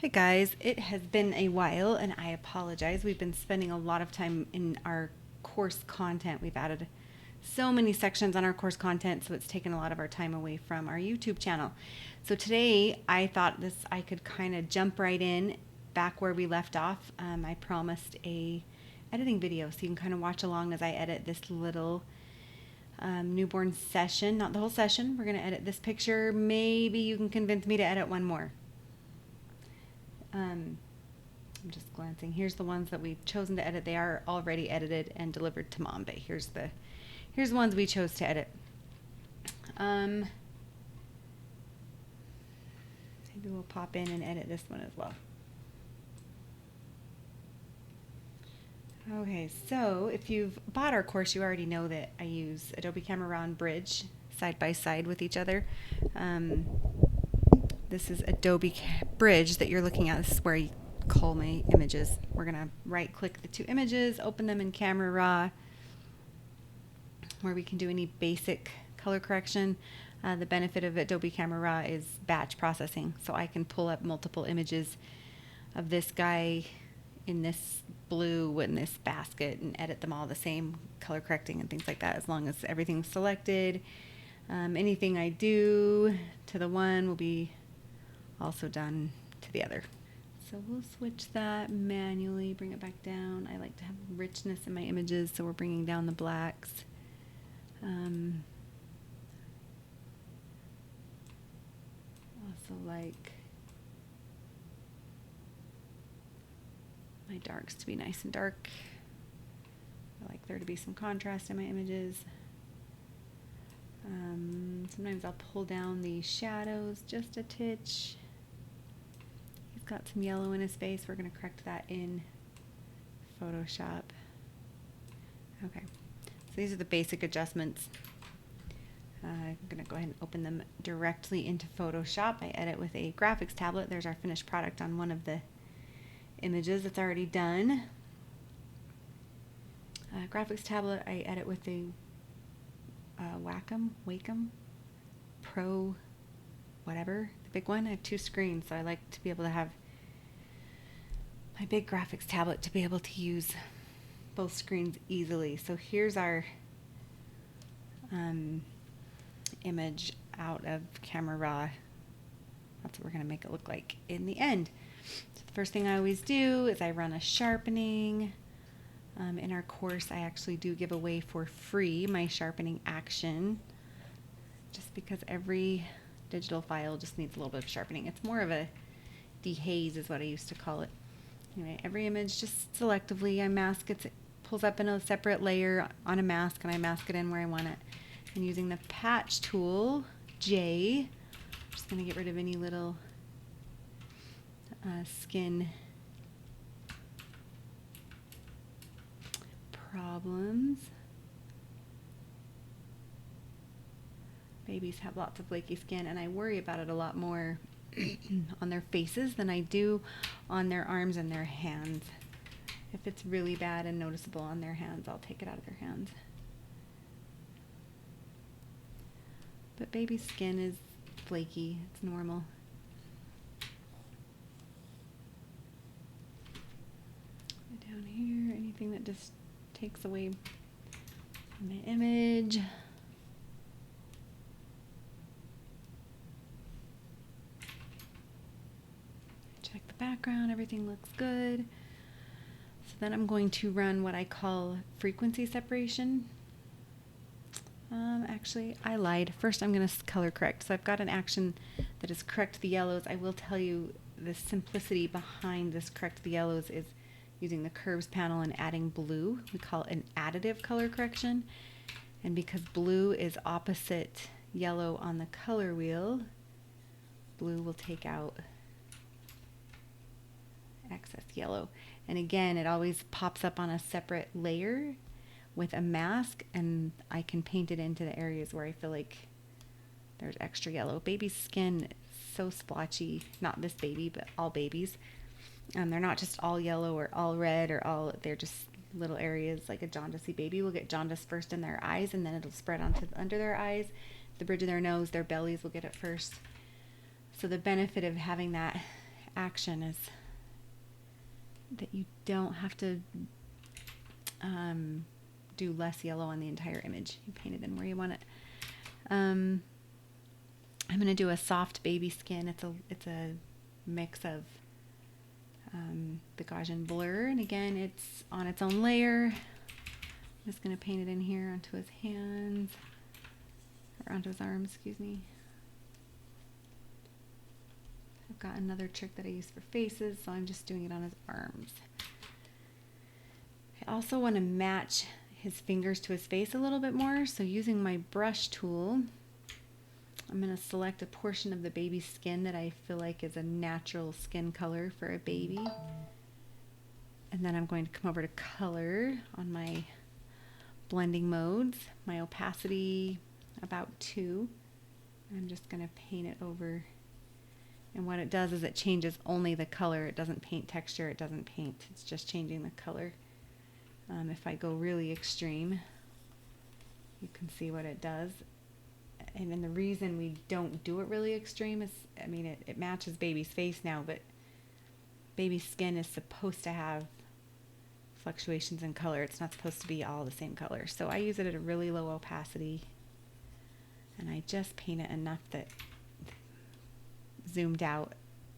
Hey guys, it has been a while and I apologize. We've been spending a lot of time in our course content. We've added so many sections on our course content, so it's taken a lot of our time away from our YouTube channel. So today I thought I could kind of jump right in back where we left off. I promised a editing video, so you can kind of watch along as I edit this little newborn session. Not the whole session. We're going to edit this picture. Maybe you can convince me to edit one more. I'm just glancing. Here's the ones that we've chosen to edit. They are already edited and delivered to Mom, but here's the ones we chose to edit. Maybe we'll pop in and edit this one as well. Okay, so if you've bought our course, you already know that I use Adobe Camera Raw and Bridge side by side with each other. This is Adobe Bridge that you're looking at. This is where you call my images. We're going to right click the two images, open them in Camera Raw, where we can do any basic color correction. The benefit of Adobe Camera Raw is batch processing. So I can pull up multiple images of this guy in this blue in this basket and edit them all the same, color correcting and things like that, as long as everything's selected. Anything I do to the one will be also done to the other. So we'll switch that manually, bring it back down. I like to have richness in my images, so we're bringing down the blacks. Also like my darks to be nice and dark. I like there to be some contrast in my images. Sometimes I'll pull down the shadows just a titch. He's got some yellow in his face. We're going to correct that in Photoshop. Okay, so these are the basic adjustments. I'm going to go ahead and open them directly into Photoshop. I edit with a graphics tablet. There's our finished product on one of the images that's already done. Graphics tablet, I edit with a Wacom Pro, whatever, the big one. I have two screens, so I like to be able to have my big graphics tablet to be able to use both screens easily. So here's our image out of Camera Raw. That's what we're going to make it look like in the end. So the first thing I always do is I run a sharpening. In our course, I actually do give away for free my sharpening action, just because every digital file just needs a little bit of sharpening. It's more of a dehaze is what I used to call it. Anyway, every image just selectively I mask it. It pulls up in a separate layer on a mask, and I mask it in where I want it. And using the patch tool, J, I'm just going to get rid of any little skin problems. Babies have lots of flaky skin, and I worry about it a lot more on their faces than I do on their arms and their hands. If it's really bad and noticeable on their hands, I'll take it out of their hands. But baby skin is flaky. It's normal. Down here, anything that just takes away my image. Check the background, everything looks good. So then I'm going to run what I call frequency separation. Actually, I lied. First, I'm going to color correct. So I've got an action that is correct the yellows. I will tell you the simplicity behind this correct the yellows is using the curves panel and adding blue. We call it an additive color correction. And because blue is opposite yellow on the color wheel, blue will take out excess yellow. And again, it always pops up on a separate layer with a mask, and I can paint it into the areas where I feel like there's extra yellow. Baby's skin is so splotchy. Not this baby, but all babies. They're not just all yellow or all red or all, they're just little areas. Like a jaundicey baby will get jaundice first in their eyes, and then it'll spread onto under their eyes, the bridge of their nose, their bellies will get it first. So the benefit of having that action is that you don't have to do less yellow on the entire image. You paint it in where you want it. I'm going to do a soft baby skin. It's a mix of the Gaussian blur, and again, it's on its own layer. I'm just going to paint it in here onto his hands, or onto his arms, excuse me. I've got another trick that I use for faces, so I'm just doing it on his arms. I also want to match his fingers to his face a little bit more, so using my brush tool, I'm going to select a portion of the baby's skin that I feel like is a natural skin color for a baby. And then I'm going to come over to color on my blending modes, my opacity about 2. I'm just going to paint it over. And what it does is it changes only the color. It doesn't paint texture. It doesn't paint. It's just changing the color. If I go really extreme, you can see what it does. And then the reason we don't do it really extreme is, I mean, it matches baby's face now, but baby's skin is supposed to have fluctuations in color. It's not supposed to be all the same color. So I use it at a really low opacity, and I just paint it enough that zoomed out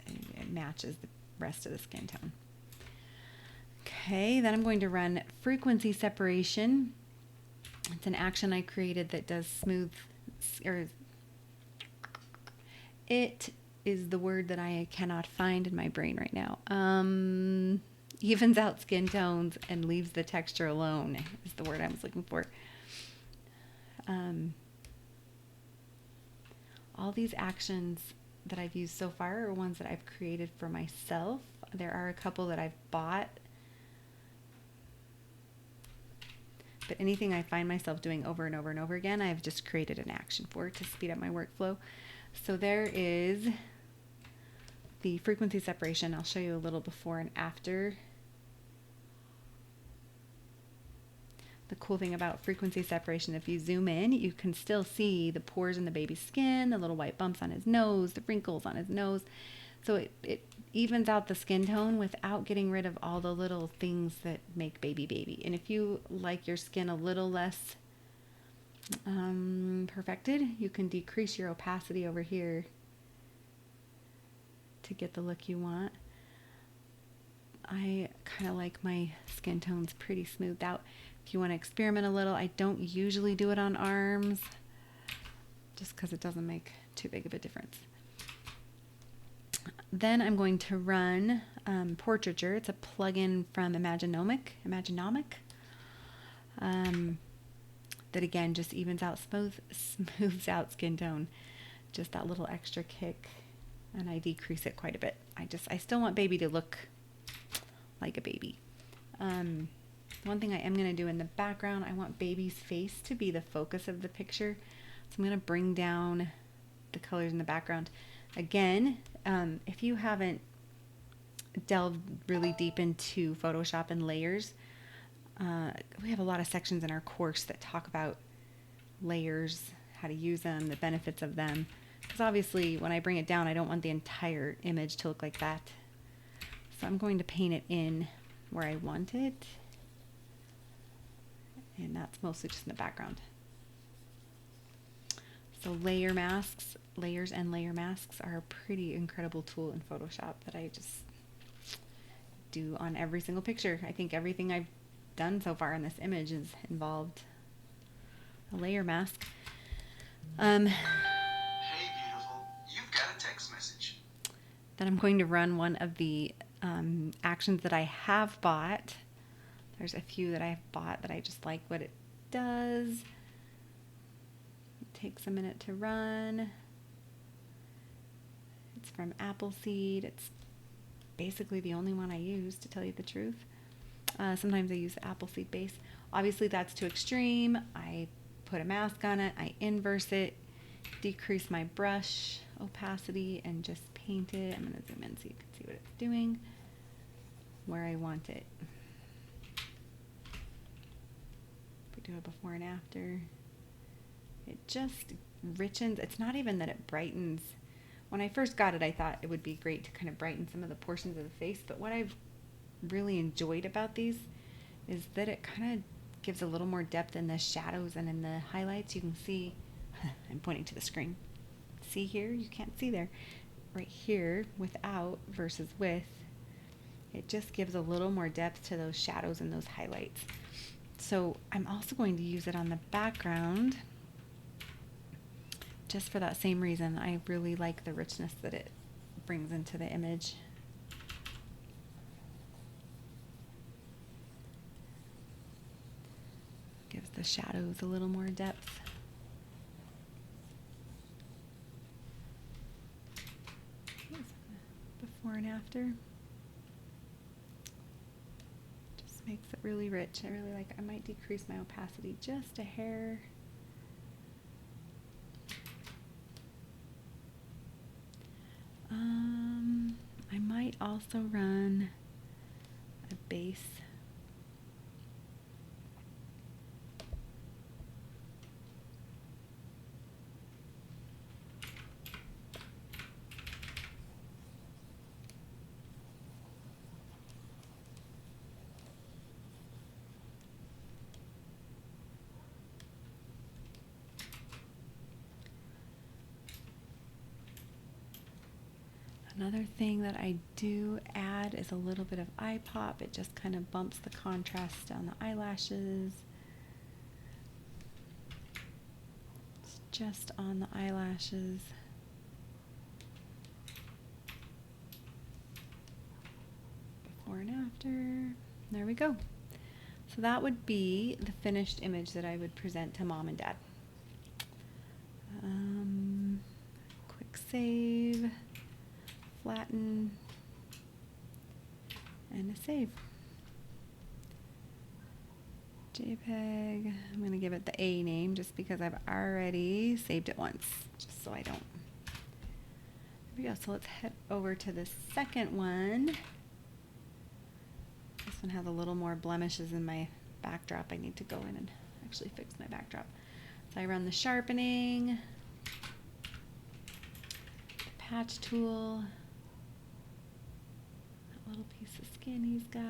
and it matches the rest of the skin tone. Okay, then I'm going to run frequency separation. It's an action I created that does smooth, or it is the word that I cannot find in my brain right now. Evens out skin tones and leaves the texture alone is the word I was looking for. All these actions that I've used so far are ones that I've created for myself. There are a couple that I've bought, but anything I find myself doing over and over and over again, I've just created an action for to speed up my workflow. So there is the frequency separation. I'll show you a little before and after. The cool thing about frequency separation, if you zoom in, you can still see the pores in the baby's skin, the little white bumps on his nose, the wrinkles on his nose. So it evens out the skin tone without getting rid of all the little things that make baby baby. And if you like your skin a little less perfected, you can decrease your opacity over here to get the look you want. I kind of like my skin tones pretty smoothed out. If you want to experiment a little, I don't usually do it on arms just because it doesn't make too big of a difference. Then I'm going to run Portraiture. It's a plugin from Imaginomic, that again just evens out, smooths out skin tone. Just that little extra kick, and I decrease it quite a bit. I still want baby to look like a baby. One thing I am going to do in the background, I want baby's face to be the focus of the picture. So I'm going to bring down the colors in the background. Again, if you haven't delved really deep into Photoshop and layers, we have a lot of sections in our course that talk about layers, how to use them, the benefits of them. Because obviously when I bring it down, I don't want the entire image to look like that. So I'm going to paint it in where I want it. And that's mostly just in the background. So layers and layer masks are a pretty incredible tool in Photoshop that I just do on every single picture. I think everything I've done so far in this image has involved a layer mask. Hey beautiful, you've got a text message. Then I'm going to run one of the actions that I have bought. There's a few that I've bought that I just like what it does. It takes a minute to run. It's from Appleseed. It's basically the only one I use, to tell you the truth. Sometimes I use Appleseed base. Obviously that's too extreme. I put a mask on it, I inverse it, decrease my brush opacity, and just paint it. I'm going to zoom in so you can see what it's doing, where I want it. Do a before and after. It just richens. It's not even that it brightens when I first got it, I thought it would be great to kind of brighten some of the portions of the face, but what I've really enjoyed about these is that it kind of gives a little more depth in the shadows and in the highlights. You can see, I'm pointing to the screen. See here? You can't see there. Right here, without versus with, it just gives a little more depth to those shadows and those highlights. So I'm also going to use it on the background just for that same reason. I really like the richness that it brings into the image. Gives the shadows a little more depth. Before and after. Just makes it really rich. I really like it. I might decrease my opacity just a hair. I might also run a base. Another thing that I do add is a little bit of eye pop. It just kind of bumps the contrast down the eyelashes. It's just on the eyelashes. Before and after. There we go. So that would be the finished image that I would present to mom and dad. Quick save. Flatten, and a save. JPEG. I'm going to give it the A name just because I've already saved it once, just so I don't. There we go. So let's head over to the second one. This one has a little more blemishes in my backdrop. I need to go in and actually fix my backdrop. So I run the sharpening, the patch tool. Little piece of skin he's got.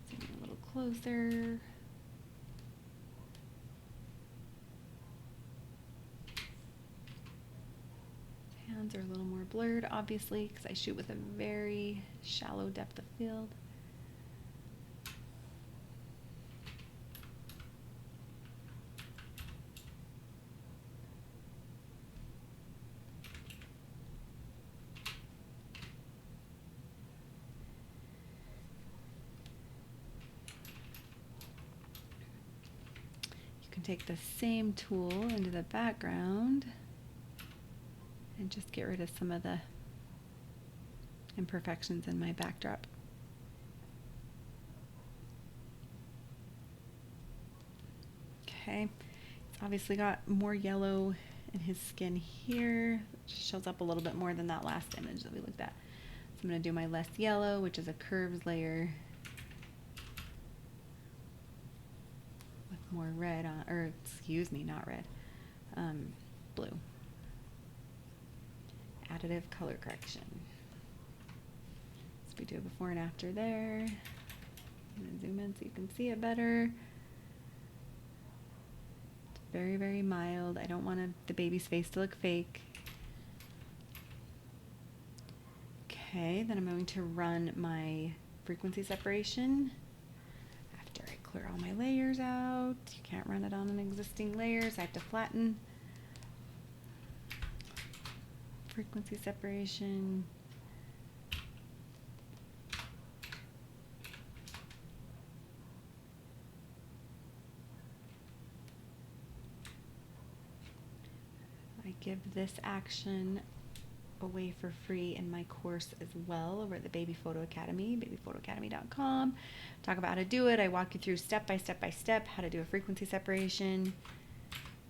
Zoom in a little closer. His hands are a little more blurred, obviously, because I shoot with a very shallow depth of field. Take the same tool into the background and just get rid of some of the imperfections in my backdrop. Okay, it's obviously got more yellow in his skin here, which shows up a little bit more than that last image that we looked at. So I'm going to do my less yellow, which is a curves layer. More red on, or excuse me, not red, blue. Additive color correction. So we do a before and after there. I'm gonna zoom in so you can see it better. It's very, very mild. I don't want the baby's face to look fake. Okay, then I'm going to run my frequency separation. Clear all my layers out. You can't run it on an existing layer, so I have to flatten. Frequency separation. I give this action away for free in my course as well over at the Baby Photo Academy, babyphotoacademy.com. Talk about how to do it. I walk you through step by step by step how to do a frequency separation.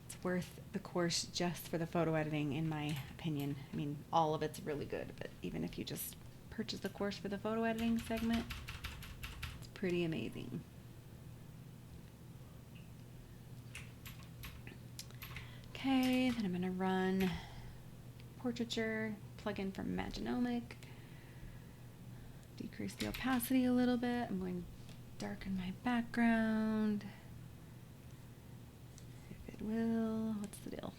It's worth the course just for the photo editing, in my opinion. I mean, all of it's really good, but even if you just purchase the course for the photo editing segment, it's pretty amazing. Okay, then I'm going to run portraiture, plug in from Imaginomic, decrease the opacity a little bit. I'm going to darken my background. If it will, what's the deal?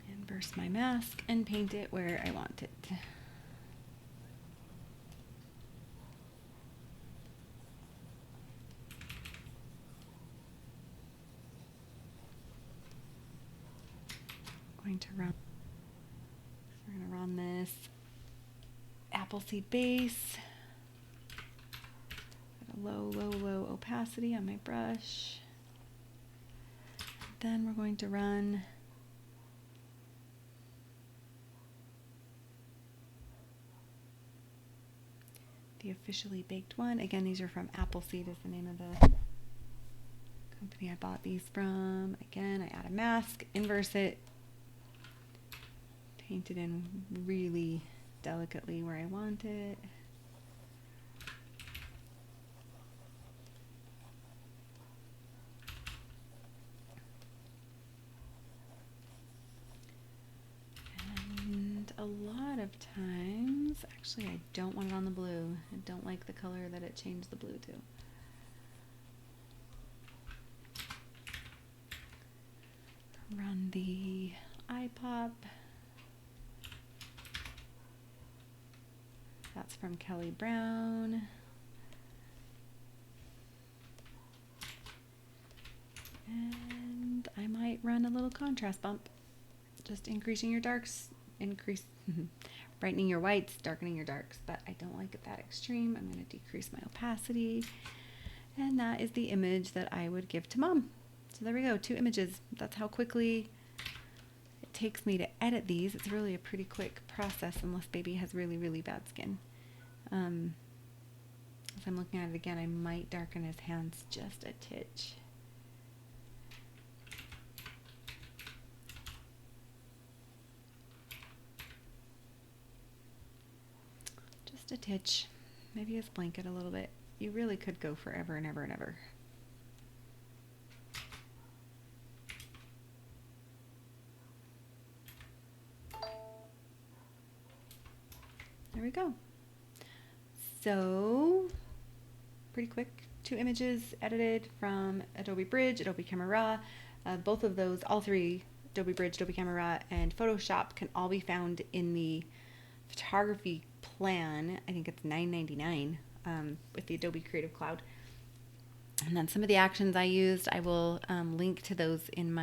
Inverse my mask and paint it where I want it. Going to run. We're going to run this Appleseed base at a low opacity on my brush. Then we're going to run the Officially Baked one. Again, these are from Appleseed is the name of the company I bought these from. Again, I add a mask, inverse it, paint it in really delicately where I want it. And a lot of times, actually I don't want it on the blue. I don't like the color that it changed the blue to. Run the eye pop. That's from Kelly Brown. And I might run a little contrast bump. Just increasing your darks, brightening your whites, darkening your darks, but I don't like it that extreme. I'm going to decrease my opacity. And that is the image that I would give to Mom. So there we go, 2 images. That's how quickly it takes me to edit these. It's really a pretty quick process unless baby has really bad skin. As I'm looking at it again, I might darken his hands just a titch. Just a titch. Maybe his blanket a little bit. You really could go forever and ever and ever. There we go. So, pretty quick, 2 images edited from Adobe Bridge, Adobe Camera Raw. Both of those, all 3, Adobe Bridge, Adobe Camera Raw, and Photoshop can all be found in the photography plan. I think it's $9.99 with the Adobe Creative Cloud. And then some of the actions I used, I will link to those in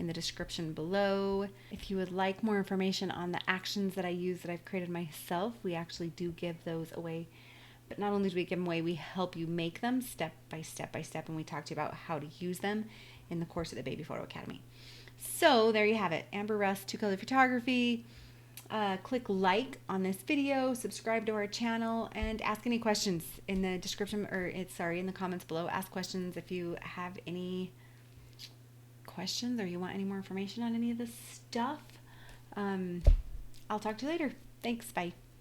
the description below. If you would like more information on the actions that I use that I've created myself, we actually do give those away. But not only do we give them away, we help you make them step by step, and we talk to you about how to use them in the course of the Baby Photo Academy. So there you have it, Amber Rust 2-color photography. Click like on this video, subscribe to our channel, and ask any questions in the description, in the comments below. Ask questions if you have any questions or you want any more information on any of this stuff. I'll talk to you later. Thanks. Bye.